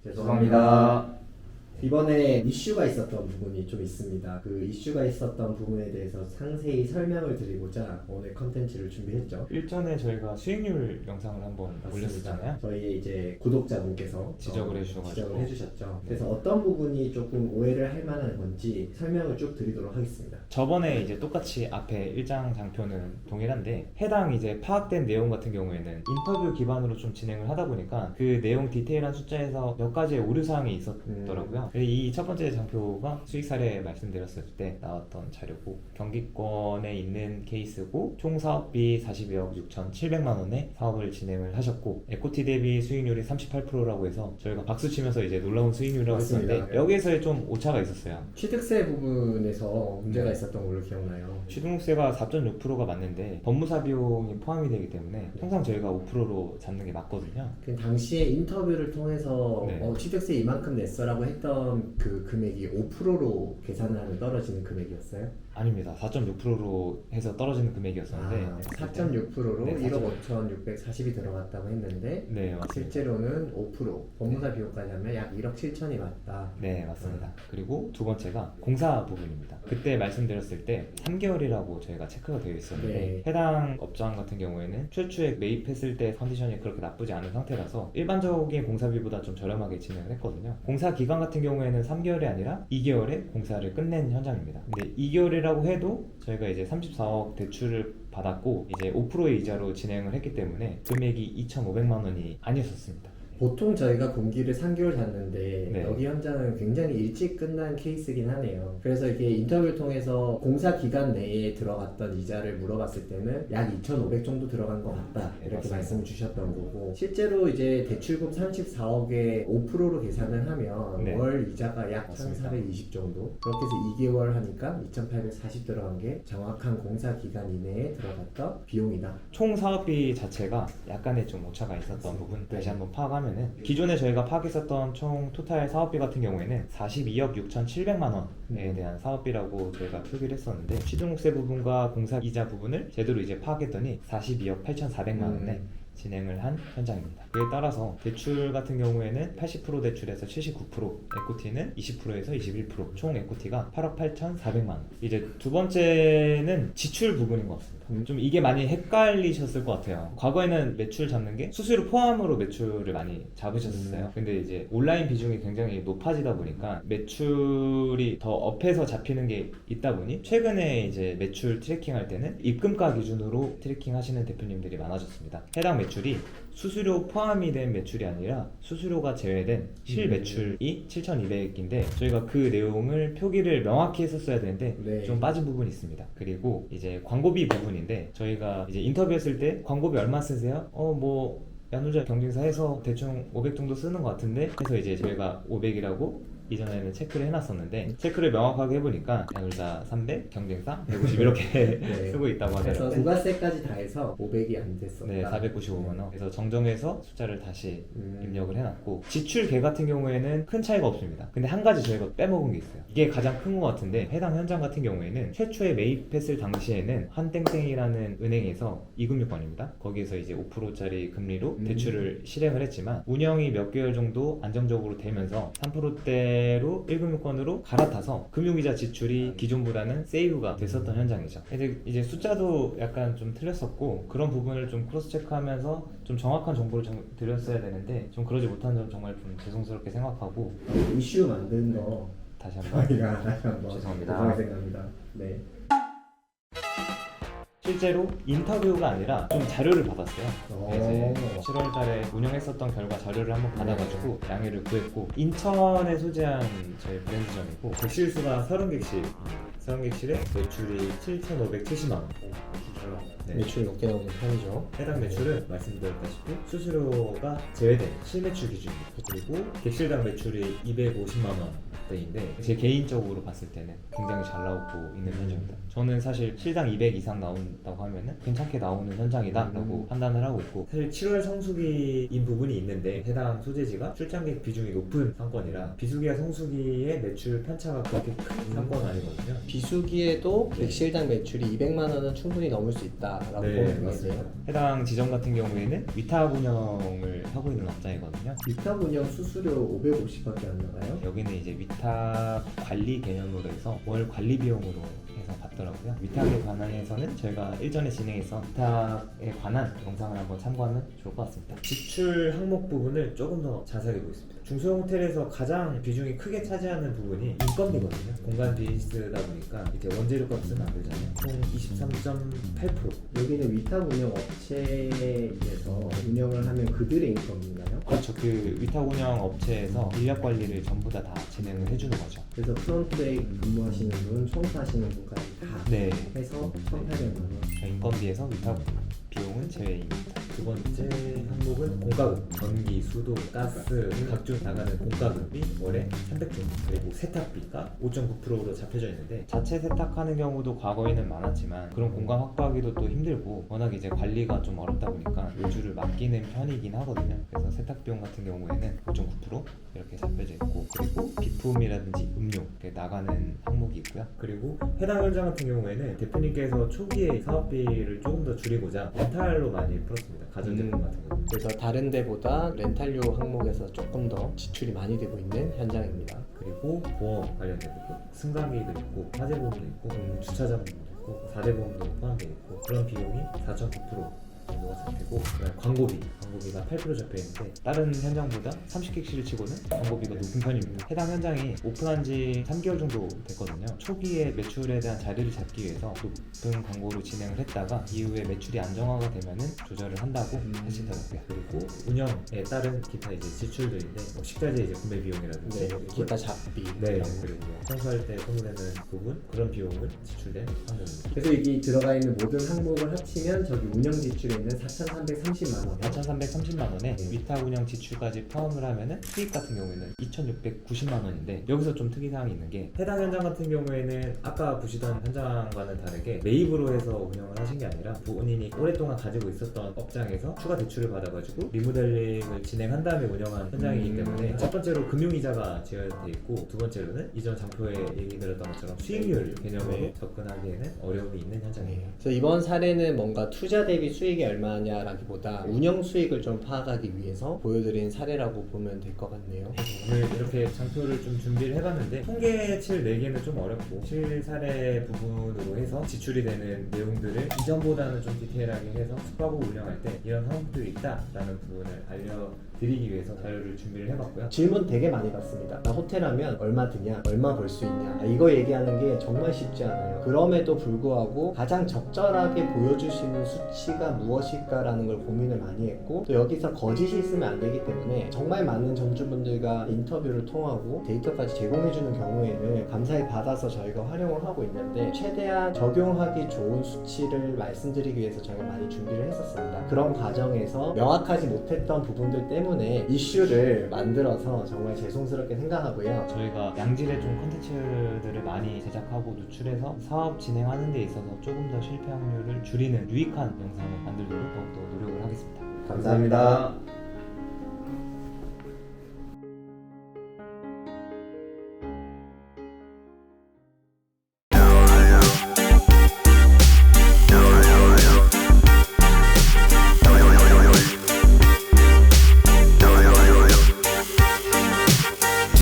죄송합니다. 이번에 이슈가 있었던 부분이 좀 있습니다. 그 이슈가 있었던 부분에 대해서 상세히 설명을 드리고자 오늘 컨텐츠를 준비했죠. 일전에 저희가 수익률 영상을 한번 올렸었잖아요. 저희의 이제 구독자분께서 지적을 해주셔가지고. 지적을 해주셨죠. 네. 그래서 어떤 부분이 조금 오해를 할 만한 건지 설명을 쭉 드리도록 하겠습니다. 저번에 이제 똑같이 앞에 1장 장표는 동일한데 해당 이제 파악된 내용 같은 경우에는 인터뷰 기반으로 좀 진행을 하다 보니까 그 내용 디테일한 숫자에서 몇 가지의 오류 사항이 있었더라고요. 이 첫 번째 장표가 수익 사례 말씀드렸을 때 나왔던 자료고 경기권에 있는 케이스고 총 사업비 42억 6,700만 원의 사업을 진행을 하셨고 에코티 대비 수익률이 38%라고 해서 저희가 박수 치면서 이제 놀라운 수익률이라고 맞습니다. 했었는데 여기에서의 좀 오차가 있었어요. 취득세 부분에서 문제가 네. 있었던 걸로 기억나요. 취득세가 4.6%가 맞는데 법무사 비용이 포함이 되기 때문에 통상 저희가 5%로 잡는 게 맞거든요. 그 당시에 인터뷰를 통해서 네. 취득세 이만큼 냈어라고 했던 그 금액이 5%로 계산을 하면 떨어지는 금액이었어요? 아닙니다. 4.6%로 해서 떨어지는 금액이었었는데 4.6%로 네, 1억 5,640이 들어갔다고 했는데 네, 맞습니다. 실제로는 5% 법무사 비용까지 하면 약 1억 7천이 맞다. 네, 맞습니다. 그리고 두 번째가 공사 부분입니다. 그때 말씀드렸을 때 3개월이라고 저희가 체크가 되어 있었는데 네. 해당 업장 같은 경우에는 최초에 매입했을 때 컨디션이 그렇게 나쁘지 않은 상태라서 일반적인 공사비보다 좀 저렴하게 진행을 했거든요. 공사 기간 같은 경우에는 3개월이 아니라 2개월에 공사를 끝낸 현장입니다. 근데 2개월이라고 해도 저희가 이제 34억 대출을 받았고 이제 5%의 이자로 진행을 했기 때문에 금액이 2,500만 원이 아니었었습니다. 보통 저희가 공기를 3개월 잤는데 네. 여기 현장은 굉장히 일찍 끝난 케이스긴 하네요. 그래서 이게 인터뷰를 통해서 공사 기간 내에 들어갔던 이자를 물어봤을 때는 약 2,500 정도 들어간 것 같다 네, 이렇게 맞습니다. 말씀을 주셨던 거고 실제로 이제 대출금 34억에 5%로 계산을 하면 네. 월 이자가 약 맞습니다. 1,420 정도 그렇게 해서 2개월 하니까 2,840 들어간 게 정확한 공사 기간 이내에 들어갔던 비용이다. 총 사업비 자체가 약간의 좀 오차가 있었던 부분 다시 한번 파악하면은 기존에 저희가 파악했었던 총 토탈 사업비 같은 경우에는 42억 6,700만 원에 대한 사업비라고 저희가 표기를 했었는데 취득세 부분과 공사 이자 부분을 제대로 이제 파악했더니 42억 8,400만 원에 진행을 한 현장입니다. 그에 따라서 대출 같은 경우에는 80% 대출에서 79%, 에코티는 20%에서 21%, 총 에코티가 8억 8,400만 원. 이제 두 번째는 지출 부분인 것 같습니다. 좀 이게 많이 헷갈리셨을 것 같아요. 과거에는 매출 잡는 게 수수료 포함으로 매출을 많이 잡으셨어요. 근데 이제 온라인 비중이 굉장히 높아지다 보니까 매출이 더 업해서 잡히는 게 있다 보니 최근에 이제 매출 트래킹할 때는 입금가 기준으로 트래킹 하시는 대표님들이 많아졌습니다. 해당 매출이 수수료 포함이 된 매출이 아니라 수수료가 제외된 실 매출이 7,200인데 저희가 그 내용을 표기를 명확히 했었어야 되는데 네. 좀 빠진 부분이 있습니다. 그리고 이제 광고비 부분인데 저희가 이제 인터뷰했을 때 광고비 얼마 쓰세요? 야놀자 경쟁사 해서 대충 500 정도 쓰는 것 같은데 해서 이제 저희가 500이라고 이전에는 체크를 해놨었는데 체크를 명확하게 해보니까 야놀자 300, 경쟁사 150 이렇게 네. 쓰고 있다고 그래서 하더라고요. 부가세까지 다 해서 500이 안 됐었다. 네, 495만 원. 그래서 정정해서 숫자를 다시 음. 입력을 해놨고 지출계 같은 경우에는 큰 차이가 없습니다. 근데 한 가지 저희가 빼먹은 게 있어요. 이게 가장 큰 것 같은데 해당 현장 같은 경우에는 최초에 매입했을 당시에는 한땡땡이라는 은행에서 2금융권입니다. 거기에서 이제 5%짜리 금리로 대출을 실행을 했지만 운영이 몇 개월 정도 안정적으로 되면서 3%대로 1금융권으로 갈아타서 금융이자 지출이 기존보다는 세이브가 됐었던 현장이죠. 근데 이제 숫자도 약간 좀 틀렸었고 그런 부분을 좀 크로스 체크하면서 좀 정확한 정보를 드렸어야 되는데 좀 그러지 못한 점 정말 좀 죄송스럽게 생각하고 이슈 만든 거 다시 한번 저희가 다시 한번 죄송합니다. 죄송하게 생각합니다. 네. 실제로 인터뷰가 아니라 좀 자료를 받았어요. 오. 이제 7월 달에 운영했었던 결과 자료를 한번 받아가지고 양해를 구했고 인천에 소재한 저희 브랜드점이고 객실수가 30객실 30객실에 매출이 7,570만 원. 네. 매출이 높게 나오는 편이죠. 해당 매출은 말씀드렸다시피 수수료가 제외된 실매출 기준입니다. 그리고 객실당 매출이 250만 원대인데 제 개인적으로 봤을 때는 굉장히 잘 나오고 있는 현장입니다. 저는 사실 실당 200 이상 나온다고 하면은 괜찮게 나오는 현장이다라고 판단을 하고 있고 사실 7월 성수기인 부분이 있는데 해당 소재지가 출장객 비중이 높은 상권이라 비수기와 성수기의 매출 편차가 그렇게 큰 상권은 아니거든요. 비수기에도 객실당 매출이 200만 원은 충분히 넘을 수 있다. 있다라고 네, 보면 맞습니다. 되겠네요. 해당 지점 같은 경우에는 위탁 운영을 하고 있는 업장이거든요. 위탁 운영 수수료 550밖에 안 나가요? 여기는 이제 위탁 관리 개념으로 해서 월 관리 비용으로 해서 받더라고요. 위탁에 관해서는 저희가 일전에 진행해서 위탁에 관한 영상을 한번 참고하면 좋을 것 같습니다. 지출 항목 부분을 조금 더 자세하게 보겠습니다. 중소형 호텔에서 가장 비중이 크게 차지하는 부분이 인건비거든요. 공간비 쓰다 보니까 이제 원재료 값은 안 들잖아요. 총 23.8%. 여기는 위탁 운영 업체에서 운영을 하면 그들의 인건비인가요? 그렇죠. 그 위탁 운영 업체에서 인력 관리를 전부 다 진행을 해주는 거죠. 그래서 프론트에 근무하시는 분, 청소하시는 분까지 다 네. 해서 1,800만 원. 인건비에서 위탁 비용은 제외입니다. 두 번째 항목은 공과금, 전기, 수도, 가스, 각종 나가는 공과금이 월에 300조, 그리고 세탁비가 5.9%로 잡혀져 있는데 자체 세탁하는 경우도 과거에는 많았지만 그런 공간 확보하기도 또 힘들고 워낙 이제 관리가 좀 어렵다 보니까 외주를 맡기는 편이긴 하거든요. 그래서 세탁 비용 같은 경우에는 5.9% 이렇게 잡혀져 있고, 그리고 비품이라든지 음료 이렇게 나가는 항목이 있고요. 그리고 해당 현장 같은 경우에는 대표님께서 초기에 사업비를 조금 더 줄이고자 렌탈로 많이 풀었습니다. 가전제품 같은 경우. 그래서 다른 데보다 렌탈료 항목에서 조금 더 지출이 많이 되고 있는 현장입니다. 그리고 보험 관련된 부분, 승강기도 있고 화재보험도 있고 주차장도 있고 4대 보험도 포함되어 있고 그런 비용이 4.9% 정도가 잡히고, 광고비가 8% 잡혀있는데 다른 현장보다 30객실을 치고는 광고비가 높은 편입니다. 해당 현장이 오픈한 지 3개월 정도 됐거든요. 초기에 매출에 대한 자리를 잡기 위해서 높은 광고로 진행을 했다가 이후에 매출이 안정화가 되면은 조절을 한다고 하시더라고요. 그리고 운영에 따른 기타 이제 지출들인데 뭐 식자재 이제 구매 비용이라든지 네, 기타 잡비. 네, 그리고 청소할 때 소모되는 부분 그런 비용을 지출된 항목입니다. 그래서 여기 들어가 있는 모든 항목을 합치면 저기 운영 지출에 있는 4,330만 원. 4,330만 원에 위탁 운영 지출까지 포함을 하면은 수익 같은 경우에는 2,690만 원인데, 여기서 좀 특이사항이 있는 게 해당 현장 같은 경우에는 아까 보시던 현장과는 다르게 매입으로 해서 운영을 하신 게 아니라 본인이 오랫동안 가지고 있었던 업장에서 추가 대출을 받아가지고 리모델링을 진행한 다음에 운영한 현장이기 때문에 첫 번째로 금융이자가 지어져 있고, 두 번째로는 이전 장표에 얘기 드렸던 것처럼 수익률 개념으로 접근하기에는 어려움이 있는 현장이에요. 그래서 이번 사례는 뭔가 투자 대비 수익이 얼마냐라기보다 운영 수익을 좀 파악하기 위해서 보여드린 사례라고 보면 될 것 같네요. 오늘 이렇게 장표를 좀 준비를 해봤는데 통계칠 내기는 좀 어렵고 실사례 부분으로 해서 지출이 되는 내용들을 이전보다는 좀 디테일하게 해서 숙박업 운영할 때 이런 상황들이 있다라는 부분을 알려드리기 위해서 자료를 준비를 해봤고요. 질문 되게 많이 받습니다. 나 호텔 하면 얼마 드냐? 얼마 벌 수 있냐? 이거 얘기하는 게 정말 쉽지 않아요. 그럼에도 불구하고 가장 적절하게 보여줄 수 있는 수치가 무엇일까라는 걸 고민을 많이 했고, 또 여기서 거짓이 있으면 안 되기 때문에 정말 많은 점주분들과 인터뷰를 통하고 데이터까지 제공해주는 경우에는 감사히 받아서 저희가 활용을 하고 있는데, 최대한 적용하기 좋은 수치를 말씀드리기 위해서 저희가 많이 준비를 했었습니다. 그런 과정에서 명확하지 못했던 부분들 때문에 이슈를 만들어서 정말 죄송스럽게 생각하고요. 저희가 양질의 좀 콘텐츠들을 많이 제작하고 노출해서 사업 진행하는 데 있어서 조금 더 실패 확률을 줄이는 유익한 영상을 만들도록 더욱더 노력을 하겠습니다. 감사합니다.